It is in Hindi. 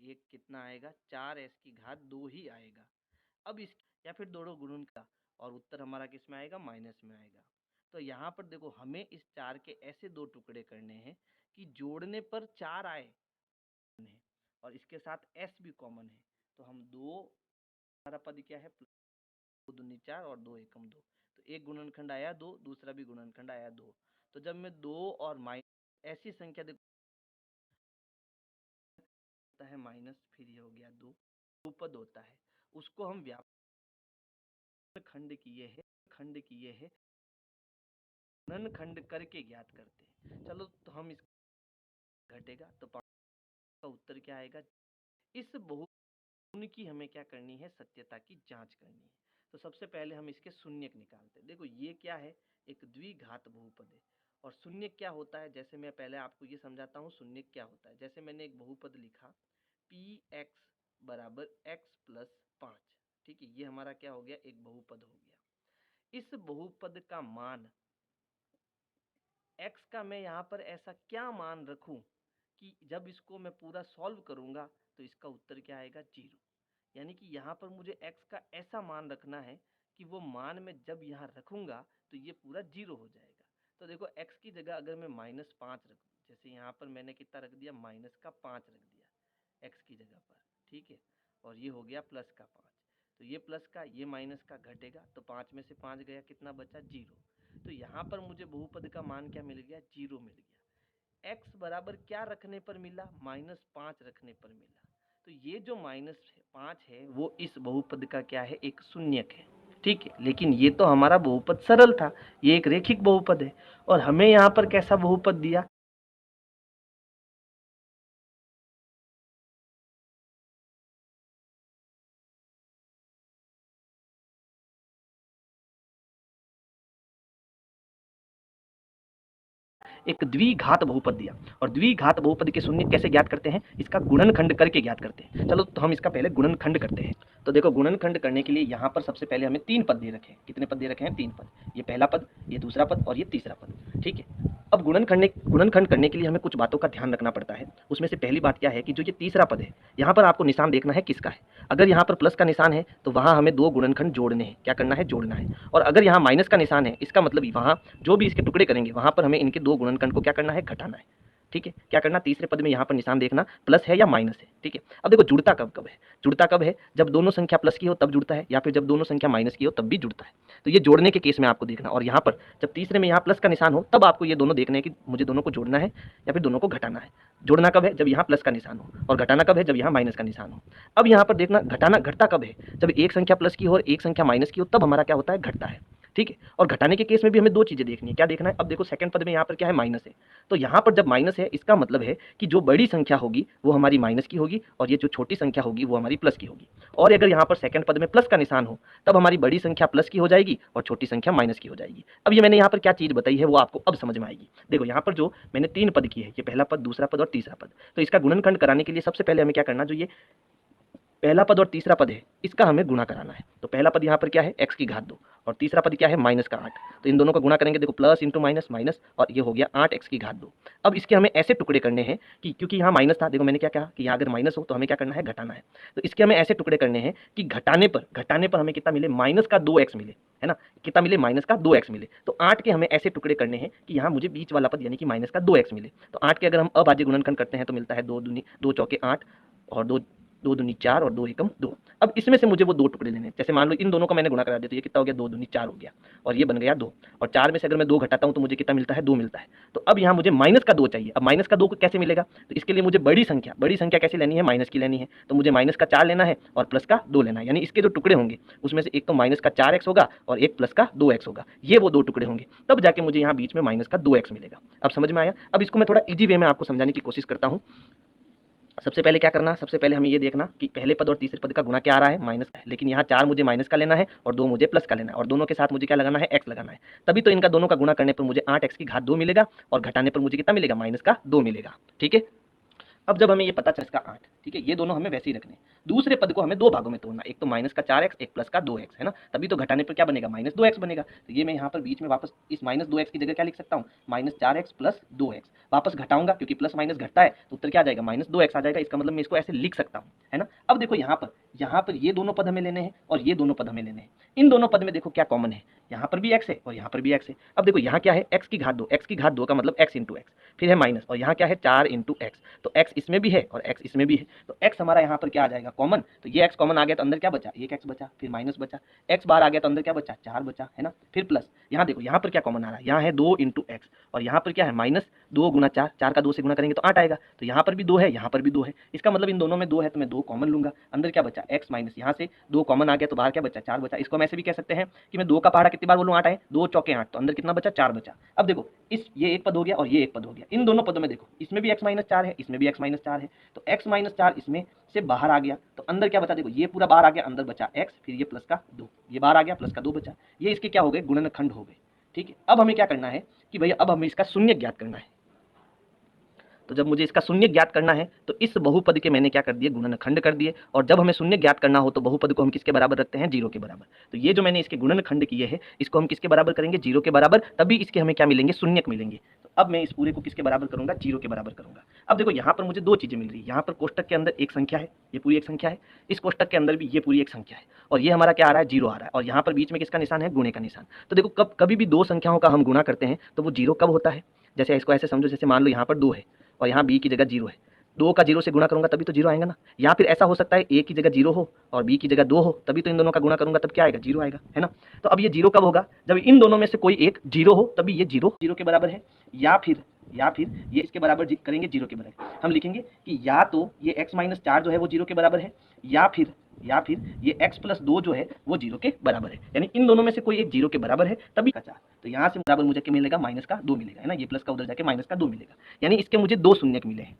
एक कितना आएगा, 4s की घात 2 ही आएगा। अब इस या फिर दोनों गुणन का, और उत्तर हमारा किस में आएगा, माइनस में आएगा। तो यहाँ पर देखो हमें इस 4 के ऐसे दो टुकड़े करने हैं कि जोड़ने पर 4 आए है और इसके साथ s भी कॉमन है। तो हम दो, हमारा पद क्या है, 2 दूनी 4 और 2 एकम 2। तो एक गुणनखंड आया 2, दूसरा भी गुणनखंड आया 2। तो जब मैं 2 और माइनस ऐसी संख्या देखता है माइनस, फिर ये हो गया 2, बहुपद होता है, उसको हम व्यापक खंड किए है गुणन खंड करके ज्ञात करते हैं। चलो तो हम इस घटेगा तो 5 का उत्तर क्या आएगा। इस बहुगुण की हमें क्या करनी है, सत्यता की जांच करनी है। तो सबसे पहले हम इसके शून्यक निकालते हैं। देखो ये क्या है, एक द्विघात बहुपद है। और शून्यक क्या होता है, जैसे मैं पहले आपको ये समझाता हूँ शून्यक क्या होता है। जैसे मैंने एक बहुपद लिखा px बराबर x प्लस 5, ठीक है, ये हमारा क्या हो गया, एक बहुपद हो गया। इस बहुपद का मान x का मैं यहाँ पर ऐसा क्या मान रखूं कि जब इसको मैं पूरा सॉल्व करूंगा तो इसका उत्तर क्या आएगा, 0। यानी कि यहाँ पर मुझे x का ऐसा मान रखना है कि वो मान मैं जब यहाँ रखूंगा तो ये पूरा 0 हो जाएगा। तो देखो x की जगह अगर मैं -5 रख दूं, जैसे यहाँ पर मैंने कितना रख दिया, -5 रख दिया x की जगह पर, ठीक है, और ये हो गया +5। तो ये प्लस का ये माइनस का घटेगा, तो 5 में से 5 गया, कितना बचा, 0। तो यहाँ पर मुझे बहुपद का मान क्या मिल गया, 0 मिल गया। x बराबर क्या रखने पर मिला, -5 रखने पर मिला। तो ये जो -5 है वो इस बहुपद का क्या है, एक शून्यक है, ठीक है। लेकिन ये तो हमारा बहुपद सरल था, ये एक रेखिक बहुपद है, और हमें यहाँ पर कैसा बहुपद दिया, एक द्विघात बहुपद दिया। और द्विघात बहुपद के शून्य कैसे ज्ञात करते हैं, इसका गुणनखंड करके ज्ञात करते हैं। चलो तो हम इसका पहले गुणनखंड करते हैं। तो देखो गुणनखंड करने के लिए यहाँ पर सबसे पहले हमें 3 पद दे रखे हैं। कितने पद दे रखे हैं, 3 पद। ये पहला पद, ये दूसरा पद और ये तीसरा पद, ठीक है। अब गुणनखंड करने के लिए हमें कुछ बातों का ध्यान रखना पड़ता है। उसमें से पहली बात क्या है कि जो ये तीसरा पद है, यहाँ पर आपको निशान देखना है किसका है। अगर यहाँ पर प्लस का निशान है तो वहाँ हमें 2 गुणनखंड जोड़ने हैं, क्या करना है, जोड़ना है। और अगर यहाँ माइनस का निशान है, इसका मतलब वहाँ जो भी इसके टुकड़े करेंगे वहाँ पर हमें इनके 2 गुणनखंड को क्या करना है, घटाना है, ठीक है। क्या करना, तीसरे पद में यहाँ पर निशान देखना प्लस है या माइनस है, ठीक है। अब देखो जुड़ता कब कब है, जुड़ता कब है, जब दोनों संख्या प्लस की हो तब जुड़ता है, या फिर जब दोनों संख्या माइनस की हो तब भी जुड़ता है। तो ये जोड़ने के केस में आपको देखना, और यहाँ पर जब तीसरे में यहाँ प्लस का निशान हो तब आपको ये दोनों देखने हैं कि मुझे दोनों को जोड़ना है या फिर दोनों को घटाना है। जोड़ना कब है, जब यहाँ प्लस का निशान हो, और घटाना कब है, जब यहाँ माइनस का निशान हो। अब यहाँ पर देखना घटाना घटता कब है, जब एक संख्या प्लस की हो और एक संख्या माइनस की हो, तब हमारा क्या होता है, घटता है, ठीक है। और घटाने के केस में भी हमें 2 चीजें देखनी है। क्या देखना है, अब देखो सेकंड पद में यहाँ पर क्या है, माइनस है। तो यहाँ पर जब माइनस है इसका मतलब है कि जो बड़ी संख्या होगी वो हमारी माइनस की होगी, और ये जो छोटी संख्या होगी वो हमारी प्लस की होगी। और अगर यहाँ पर सेकंड पद में प्लस का निशान हो तब हमारी बड़ी संख्या प्लस की हो जाएगी और छोटी संख्या माइनस की हो जाएगी। अब ये मैंने यहाँ पर क्या चीज बताई है वो आपको अब समझ में आएगी। देखो यहाँ पर जो मैंने 3 पद किए हैं, ये पहला पद, दूसरा पद और तीसरा पद। तो इसका गुणनखंड कराने के लिए सबसे पहले हमें क्या करना, जो ये पहला पद और तीसरा पद है इसका हमें गुणा कराना है। तो पहला पद यहाँ पर क्या है, x की घात 2, और तीसरा पद क्या है, -8। तो इन दोनों का गुणा करेंगे, देखो प्लस इंटू माइनस माइनस, और ये हो गया 8x की घात 2। अब इसके हमें ऐसे टुकड़े करने हैं कि क्योंकि यहाँ माइनस था, देखो मैंने क्या कहा कि यहाँ अगर माइनस हो तो हमें क्या करना है, घटाना है। तो इसके हमें ऐसे टुकड़े करने हैं कि घटाने पर हमें कितना मिले, माइनस का 2x मिले, है ना, कितना मिले, माइनस का 2x मिले। तो 8 के हमें ऐसे टुकड़े करने हैं कि यहाँ मुझे बीच वाला पद यानी कि माइनस का 2x मिले। तो 8 के अगर हम अभाज्य गुणनखंड करते हैं तो मिलता है 2 दूनी 2 चौके 8, और 2 दूनी 4 और 2 एकम 2। अब इसमें से मुझे वो 2 टुकड़े लेने हैं। जैसे मान लो इन दोनों का मैंने गुणा करा दिया तो ये कितना हो गया, 2 दूनी 4 हो गया, और ये बन गया 2। और 4 में से अगर मैं 2 घटाता हूँ तो मुझे कितना मिलता है, 2 मिलता है। तो अब यहाँ मुझे माइनस का 2 चाहिए। अब माइनस का 2 कैसे मिलेगा, तो इसके लिए मुझे बड़ी संख्या कैसे लेनी है, माइनस की लेनी है। तो मुझे माइनस का 4 लेना है और प्लस का 2 लेना है। यानी इसके जो टुकड़े होंगे उसमें से एक तो माइनस का 4x होगा और एक प्लस का 2x होगा। ये वो 2 टुकड़े होंगे, तब जाके मुझे यहाँ बीच में माइनस का 2x मिलेगा। अब समझ में आया। अब इसको मैं थोड़ा ईजी वे में आपको समझाने की कोशिश करता हूँ। सबसे पहले क्या करना, सबसे पहले हमें ये देखना कि पहले पद और तीसरे पद का गुणा क्या आ रहा है, माइनस का है। लेकिन यहाँ 4 मुझे माइनस का लेना है और 2 मुझे प्लस का लेना है, और दोनों के साथ मुझे क्या लगाना है, x लगाना है। तभी तो इनका दोनों का गुणा करने पर मुझे 8x की घात 2 मिलेगा, और घटाने पर मुझे कितना मिलेगा, माइनस का 2 मिलेगा, ठीक है। अब जब हमें ये पता चला इसका 8, ठीक है, ये दोनों हमें वैसे ही रखने हैं। दूसरे पद को हमें दो भागों में तोड़ना, एक तो माइनस का 4x, एक प्लस का 2x, है ना, तभी तो घटाने पर क्या बनेगा, माइनस 2x बनेगा। तो ये मैं यहाँ पर बीच में वापस इस माइनस 2x की जगह क्या लिख सकता हूँ, माइनस 4x प्लस 2x। वापस घटाऊंगा क्योंकि प्लस माइनस घटता है तो उत्तर क्या आ जाएगा, माइनस 2x आ जाएगा। इसका मतलब मैं इसको ऐसे लिख सकता हूँ, है ना। अब देखो यहाँ पर ये दोनों पद हमें लेने हैं और ये दोनों पद हमें लेने हैं। इन दोनों पद में देखो क्या कॉमन है, यहाँ पर भी x है और यहाँ पर भी x है। अब देखो यहाँ क्या है, x की घात 2, x की घात 2 का मतलब x इंटू एक्स, फिर है माइनस, और यहाँ क्या है 4 इंटू एक्स, तो x इसमें भी है और x इसमें भी है, तो x हमारा यहाँ पर क्या आ जाएगा, कॉमन। तो ये x कॉमन आ गया तो अंदर क्या बचा, एक x बचा, फिर माइनस बचा, x बाहर आ गया तो अंदर क्या बचा, 4 बचा, है ना, फिर प्लस। यहाँ देखो यहाँ पर क्या कॉमन आ रहा है, यहाँ है 2 इंटू एक्स और यहाँ पर क्या है माइनस 2 गुना 4, 4 का 2 से गुना करेंगे तो 8 आएगा। तो यहाँ पर भी 2 है, यहाँ पर भी 2 है, इसका मतलब इन दोनों में 2 है तो मैं 2 कॉमन लूंगा। अंदर क्या बचा, x माइनस, यहाँ से 2 कॉमन आ गया तो बाहर क्या बचा, 4 बचा। इसको हम ऐसे भी कह सकते हैं कि मैं 2 का पहाड़ा कितनी बार बोलूँ, 8 आए, 2 चौके 8, तो अंदर कितना बचा, 4 बचा। अब देखो ये एक पद हो गया और ये एक पद हो गया। इन दोनों पदों में देखो इसमें भी x माइनस 4 है, इसमें भी x माइनस 4 है, तो x माइनस 4 इसमें से बाहर आ गया तो अंदर क्या बचा, देखो ये पूरा बाहर आ गया, अंदर बचा x, फिर ये प्लस का 2, ये बाहर आ गया, प्लस का 2 बचा। ये इसके क्या हो गए, गुणनखंड हो गए। ठीक है, अब हमें क्या करना है कि भैया अब हमें इसका शून्य ज्ञात करना है। तो जब मुझे इसका शून्य ज्ञात करना है तो इस बहुपद के मैंने क्या कर दिए, गुणनखंड कर दिए। और जब हमें शून्य ज्ञात करना हो तो बहुपद को हम किसके बराबर रखते हैं, 0 के बराबर। तो ये जो मैंने इसके गुणनखंड किए हैं इसको हम किसके बराबर करेंगे, 0 के बराबर, तभी इसके हमें क्या मिलेंगे, शून्यक मिलेंगे। तो अब मैं इस पूरे को किसके बराबर करूंगा, 0 के बराबर करूंगा। अब देखो यहाँ पर मुझे दो चीजें मिल रही है, यहाँ पर कोष्टक के अंदर एक संख्या है, ये पूरी एक संख्या है, इस कोष्टक के अंदर भी ये पूरी एक संख्या है, और ये हमारा क्या आ रहा है, 0 आ रहा है, और यहाँ पर बीच में किसका निशान है, गुणे का निशान। तो देखो कभी भी दो संख्याओं का हम गुणा करते हैं तो वो 0 कब होता है, जैसे इसको ऐसे समझो, जैसे मान लो यहाँ पर 2 है और यहाँ b की जगह 0 है, 2 का 0 से गुणा करूंगा तभी तो 0 आएगा ना। या फिर ऐसा हो सकता है a की जगह 0 हो और b की जगह 2 हो, तभी तो इन दोनों का गुणा करूंगा तब क्या आएगा, 0 आएगा, है ना। तो अब ये 0 कब होगा, जब इन दोनों में से कोई एक 0 हो, तभी ये 0 के बराबर है। या फिर ये इसके बराबर करेंगे, 0 के बराबर हम लिखेंगे कि या तो ये x माइनस 4 जो है वो 0 के बराबर है, या फिर ये x प्लस 2 जो है वो 0 के बराबर है। यानी इन दोनों में से कोई एक 0 के बराबर है तभी का 4। तो यहाँ से बराबर मुझे क्या मिलेगा, माइनस का 2 मिलेगा, है ना, ये प्लस का उधर जाके माइनस का 2 मिलेगा। यानी इसके मुझे दो शून्यक मिले हैं।